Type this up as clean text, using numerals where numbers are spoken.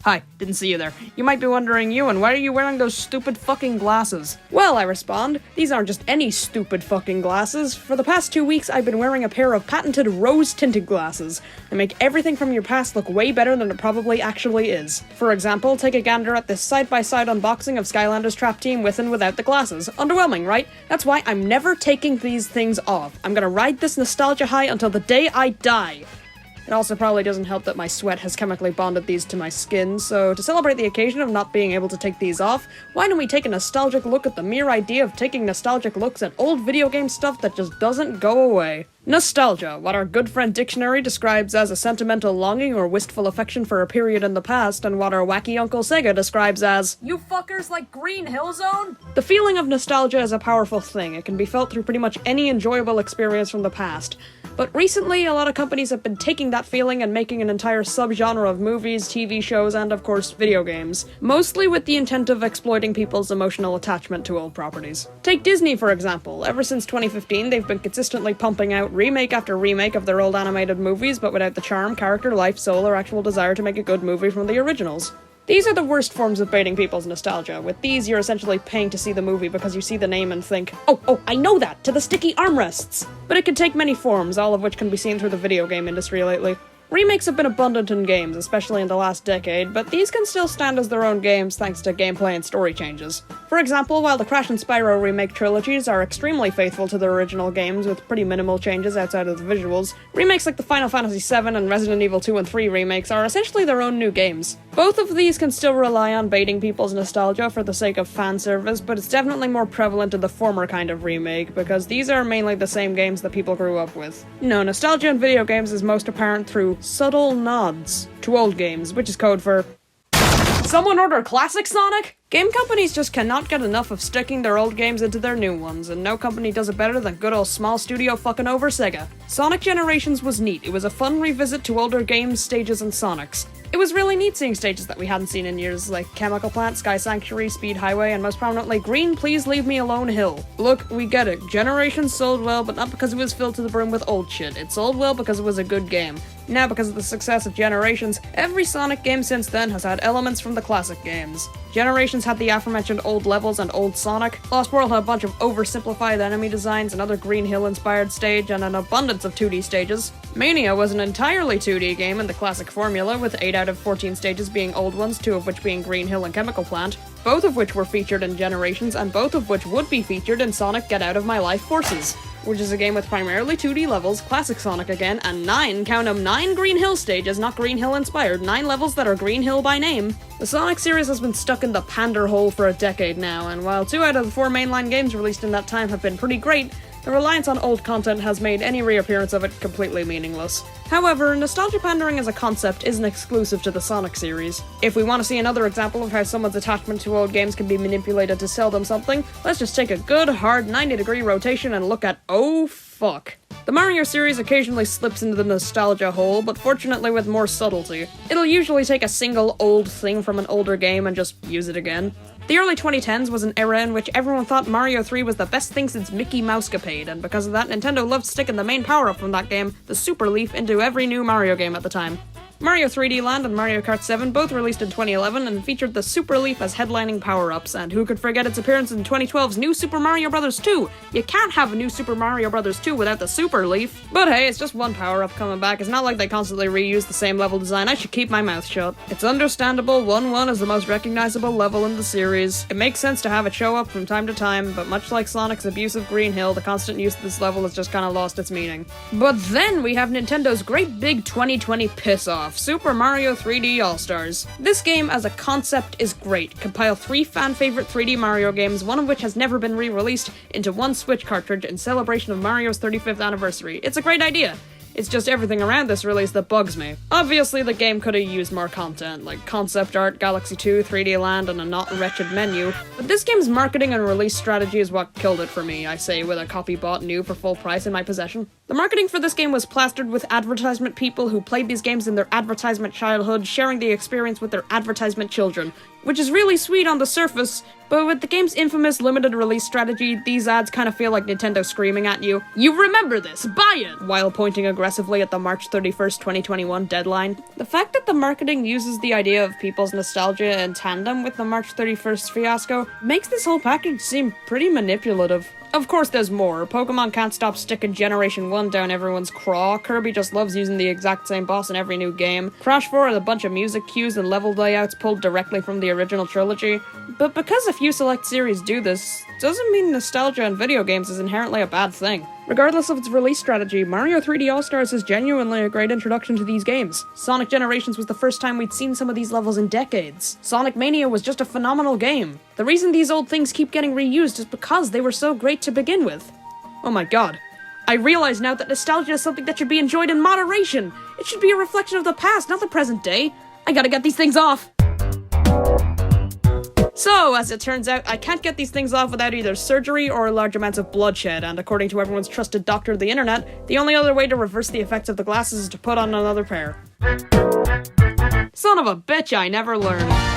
Hi, didn't see you there. You might be wondering, Ewan, why are you wearing those stupid fucking glasses? Well, I respond, these aren't just any stupid fucking glasses. For the past 2 weeks, I've been wearing a pair of patented rose-tinted glasses. They make everything from your past look way better than it probably actually is. For example, take a gander at this side-by-side unboxing of Skylanders Trap Team with and without the glasses. Underwhelming, right? That's why I'm never taking these things off. I'm gonna ride this nostalgia high until the day I die. It also probably doesn't help that my sweat has chemically bonded these to my skin, so to celebrate the occasion of not being able to take these off, why don't we take a nostalgic look at the mere idea of taking nostalgic looks at old video game stuff that just doesn't go away. Nostalgia, what our good friend Dictionary describes as a sentimental longing or wistful affection for a period in the past, and what our wacky Uncle Sega describes as, "You fuckers like Green Hill Zone?" The feeling of nostalgia is a powerful thing. It can be felt through pretty much any enjoyable experience from the past. But recently, a lot of companies have been taking that feeling and making an entire subgenre of movies, TV shows, and of course, video games. Mostly with the intent of exploiting people's emotional attachment to old properties. Take Disney, for example. Ever since 2015, they've been consistently pumping out remake after remake of their old animated movies, but without the charm, character, life, soul, or actual desire to make a good movie from the originals. These are the worst forms of baiting people's nostalgia. With these, you're essentially paying to see the movie because you see the name and think, oh, I know that, to the sticky armrests! But it can take many forms, all of which can be seen through the video game industry lately. Remakes have been abundant in games, especially in the last decade, but these can still stand as their own games thanks to gameplay and story changes. For example, while the Crash and Spyro remake trilogies are extremely faithful to their original games with pretty minimal changes outside of the visuals, remakes like the Final Fantasy VII and Resident Evil 2 and 3 remakes are essentially their own new games. Both of these can still rely on baiting people's nostalgia for the sake of fan service, but it's definitely more prevalent in the former kind of remake, because these are mainly the same games that people grew up with. No, nostalgia in video games is most apparent through subtle nods to old games, which is code for "Someone order classic Sonic?" Game companies just cannot get enough of sticking their old games into their new ones, and no company does it better than good old small studio fucking over Sega. Sonic Generations was neat. It was a fun revisit to older games, stages, and Sonics. It was really neat seeing stages that we hadn't seen in years, like Chemical Plant, Sky Sanctuary, Speed Highway, and most prominently, Green Please Leave Me Alone Hill. Look, we get it. Generations sold well, but not because it was filled to the brim with old shit. It sold well because it was a good game. Now, because of the success of Generations, every Sonic game since then has had elements from the classic games. Generations had the aforementioned old levels and old Sonic. Lost World had a bunch of oversimplified enemy designs, another Green Hill-inspired stage, and an abundance of 2D stages. Mania was an entirely 2D game in the classic formula, with 8 out of 14 stages being old ones, 2 of which being Green Hill and Chemical Plant, both of which were featured in Generations, and both of which would be featured in Sonic Get Out of My Life Forces, which is a game with primarily 2D levels, classic Sonic again, and 9 Green Hill stages, not Green Hill inspired, 9 levels that are Green Hill by name. The Sonic series has been stuck in the pander hole for a decade now, and while 2 out of the 4 mainline games released in that time have been pretty great, the reliance on old content has made any reappearance of it completely meaningless. However, nostalgia pandering as a concept isn't exclusive to the Sonic series. If we want to see another example of how someone's attachment to old games can be manipulated to sell them something, let's just take a good, hard 90-degree rotation and look at oh fuck. The Mario series occasionally slips into the nostalgia hole, but fortunately with more subtlety. It'll usually take a single old thing from an older game and just use it again. The early 2010s was an era in which everyone thought Mario 3 was the best thing since Mickey Mousecapade, and because of that, Nintendo loved sticking the main power-up from that game, the Super Leaf, into every new Mario game at the time. Mario 3D Land and Mario Kart 7 both released in 2011 and featured the Super Leaf as headlining power-ups, and who could forget its appearance in 2012's New Super Mario Bros. 2? You can't have a New Super Mario Bros. 2 without the Super Leaf. But hey, it's just one power-up coming back. It's not like they constantly reuse the same level design. I should keep my mouth shut. It's understandable, 1-1 is the most recognizable level in the series. It makes sense to have it show up from time to time, but much like Sonic's abuse of Green Hill, the constant use of this level has just kinda lost its meaning. But then we have Nintendo's great big 2020 piss-off, Super Mario 3D All-Stars. This game as a concept is great. Compile 3 fan-favorite 3D Mario games, one of which has never been re-released, into one Switch cartridge in celebration of Mario's 35th anniversary. It's a great idea. It's just everything around this release that bugs me. Obviously, the game could have used more content, like concept art, Galaxy 2, 3D Land, and a not wretched menu, but this game's marketing and release strategy is what killed it for me, I say, with a copy bought new for full price in my possession. The marketing for this game was plastered with advertisement people who played these games in their advertisement childhood, sharing the experience with their advertisement children. which is really sweet on the surface, but with the game's infamous limited release strategy, these ads kind of feel like Nintendo screaming at you, "You remember this, buy it!" while pointing aggressively at the March 31st, 2021 deadline. The fact that the marketing uses the idea of people's nostalgia in tandem with the March 31st fiasco makes this whole package seem pretty manipulative. Of course there's more. Pokemon can't stop sticking Generation 1 down everyone's craw, Kirby just loves using the exact same boss in every new game, Crash 4 had a bunch of music cues and level layouts pulled directly from the original trilogy. But because a few select series do this, doesn't mean nostalgia in video games is inherently a bad thing. Regardless of its release strategy, Mario 3D All-Stars is genuinely a great introduction to these games. Sonic Generations was the first time we'd seen some of these levels in decades. Sonic Mania was just a phenomenal game. The reason these old things keep getting reused is because they were so great to begin with. Oh my god. I realize now that nostalgia is something that should be enjoyed in moderation. It should be a reflection of the past, not the present day. I gotta get these things off. So, as it turns out, I can't get these things off without either surgery or large amounts of bloodshed, and according to everyone's trusted doctor of the internet, the only other way to reverse the effects of the glasses is to put on another pair. Son of a bitch, I never learned.